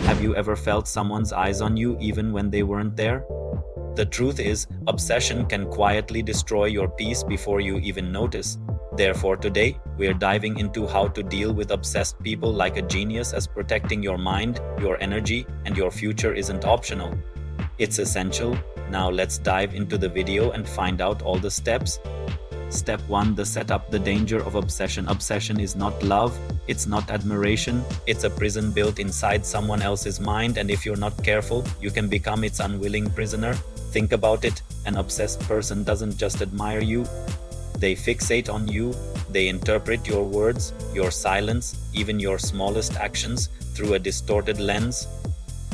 Have you ever felt someone's eyes on you even when they weren't there? The truth is, obsession can quietly destroy your peace before you even notice. Therefore, today, we're diving into how to deal with obsessed people like a genius, as protecting your mind, your energy, and your future isn't optional. It's essential. Now let's dive into the video and find out all the steps. Step 1: the setup. The danger of obsession. Obsession is not love, it's not admiration, it's a prison built inside someone else's mind, and if you're not careful, you can become its unwilling prisoner. Think about it: an obsessed person doesn't just admire you, they fixate on you, they interpret your words, your silence, even your smallest actions through a distorted lens.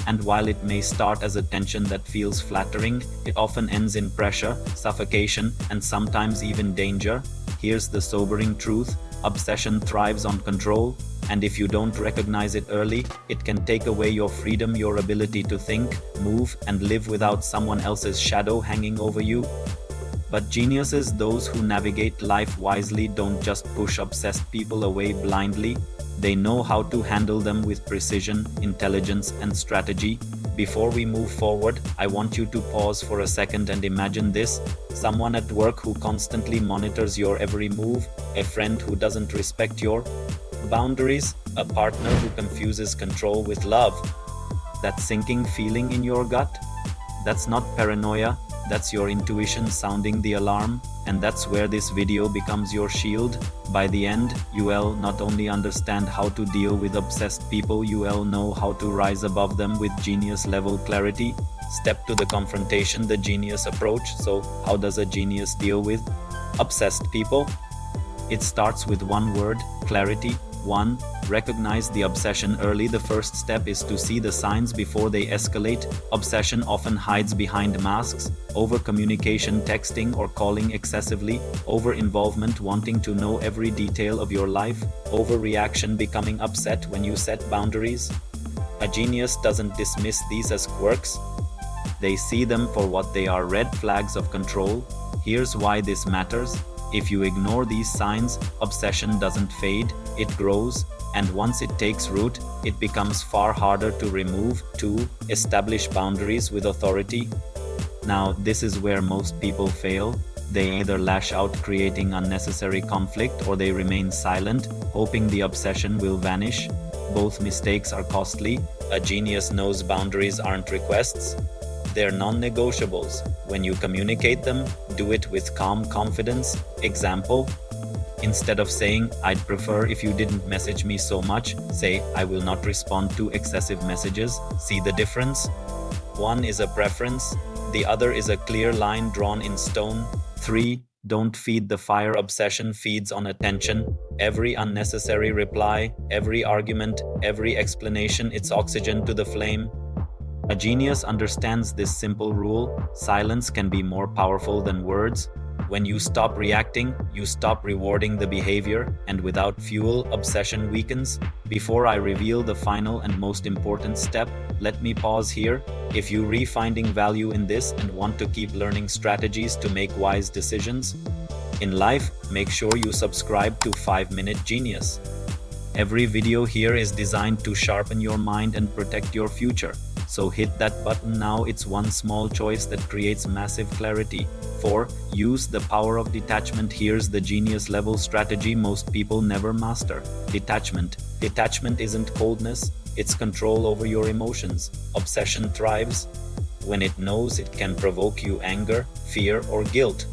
And while it may start as a tension that feels flattering, it often ends in pressure, suffocation, and sometimes even danger. Here's the sobering truth: obsession thrives on control, and if you don't recognize it early, it can take away your freedom, your ability to think, move, and live without someone else's shadow hanging over you. But geniuses, those who navigate life wisely, don't just push obsessed people away blindly. They know how to handle them with precision, intelligence, and strategy. Before we move forward, I want you to pause for a second and imagine this: someone at work who constantly monitors your every move, a friend who doesn't respect your boundaries, a partner who confuses control with love. That sinking feeling in your gut? That's not paranoia, that's your intuition sounding the alarm, and that's where this video becomes your shield. By the end, you'll not only understand how to deal with obsessed people, you'll know how to rise above them with genius-level clarity. Step to the confrontation, the genius approach. So, how does a genius deal with obsessed people? It starts with one word: clarity. 1. Recognize the obsession early. The first step is to see the signs before they escalate. Obsession often hides behind masks: over-communication, texting or calling excessively; over-involvement, wanting to know every detail of your life; overreaction, becoming upset when you set boundaries. A genius doesn't dismiss these as quirks. They see them for what they are: red flags of control. Here's why this matters. If you ignore these signs, obsession doesn't fade, it grows, and once it takes root, it becomes far harder to remove. 2. Establish boundaries with authority. Now, this is where most people fail. They either lash out, creating unnecessary conflict, or they remain silent, hoping the obsession will vanish. Both mistakes are costly. A genius knows boundaries aren't requests, they're non-negotiables. When you communicate them, do it with calm confidence. Example: instead of saying, "I'd prefer if you didn't message me so much," say, "I will not respond to excessive messages." See the difference? One is a preference, the other is a clear line drawn in stone. 3. Don't feed the fire. Obsession feeds on attention. Every unnecessary reply, every argument, every explanation, it's oxygen to the flame. A genius understands this simple rule: silence can be more powerful than words. When you stop reacting, you stop rewarding the behavior, and without fuel, obsession weakens. Before I reveal the final and most important step, let me pause here. If you're finding value in this and want to keep learning strategies to make wise decisions in life, make sure you subscribe to 5-Minute Genius. Every video here is designed to sharpen your mind and protect your future. So hit that button now. It's one small choice that creates massive clarity. 4. Use the power of detachment. Here's the genius level strategy most people never master: detachment. Detachment isn't coldness, it's control over your emotions. Obsession thrives when it knows it can provoke you anger, fear, or guilt.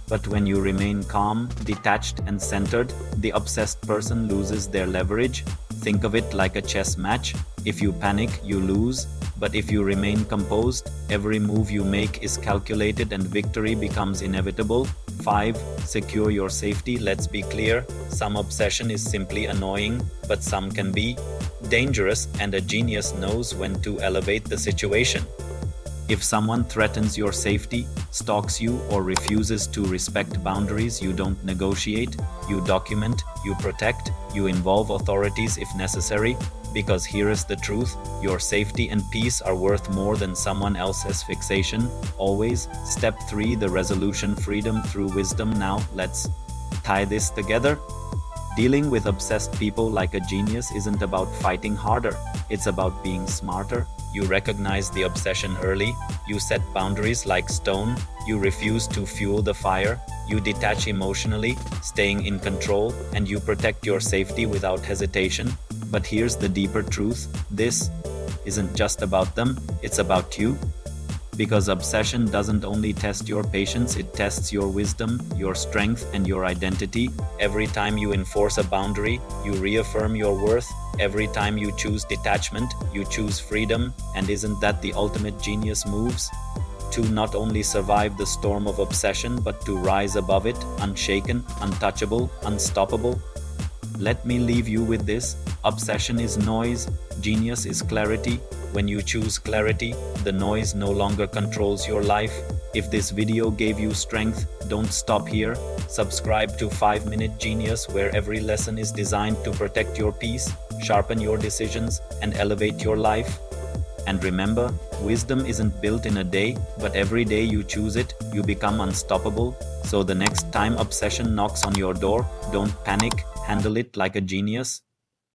But when you remain calm, detached, and centered, the obsessed person loses their leverage. Think of it like a chess match. If you panic, you lose. But if you remain composed, every move you make is calculated and victory becomes inevitable. 5. Secure your safety. Let's be clear, some obsession is simply annoying, but some can be dangerous, and a genius knows when to elevate the situation. If someone threatens your safety, stalks you, or refuses to respect boundaries, you don't negotiate, you document, you protect, you involve authorities if necessary. Because here is the truth: your safety and peace are worth more than someone else's fixation. Always. Step 3: the resolution. Freedom through wisdom. Now, let's tie this together. Dealing with obsessed people like a genius isn't about fighting harder, it's about being smarter. You recognize the obsession early, you set boundaries like stone, you refuse to fuel the fire, you detach emotionally, staying in control, and you protect your safety without hesitation. But here's the deeper truth: this isn't just about them, it's about you. Because obsession doesn't only test your patience, it tests your wisdom, your strength, and your identity. Every time you enforce a boundary, you reaffirm your worth. Every time you choose detachment, you choose freedom. And isn't that the ultimate genius moves? To not only survive the storm of obsession, but to rise above it, unshaken, untouchable, unstoppable. Let me leave you with this: obsession is noise, genius is clarity. When you choose clarity, the noise no longer controls your life. If this video gave you strength, don't stop here. Subscribe to 5-Minute Genius, where every lesson is designed to protect your peace, sharpen your decisions, and elevate your life. And remember, wisdom isn't built in a day, but every day you choose it, you become unstoppable. So the next time obsession knocks on your door, don't panic, handle it like a genius.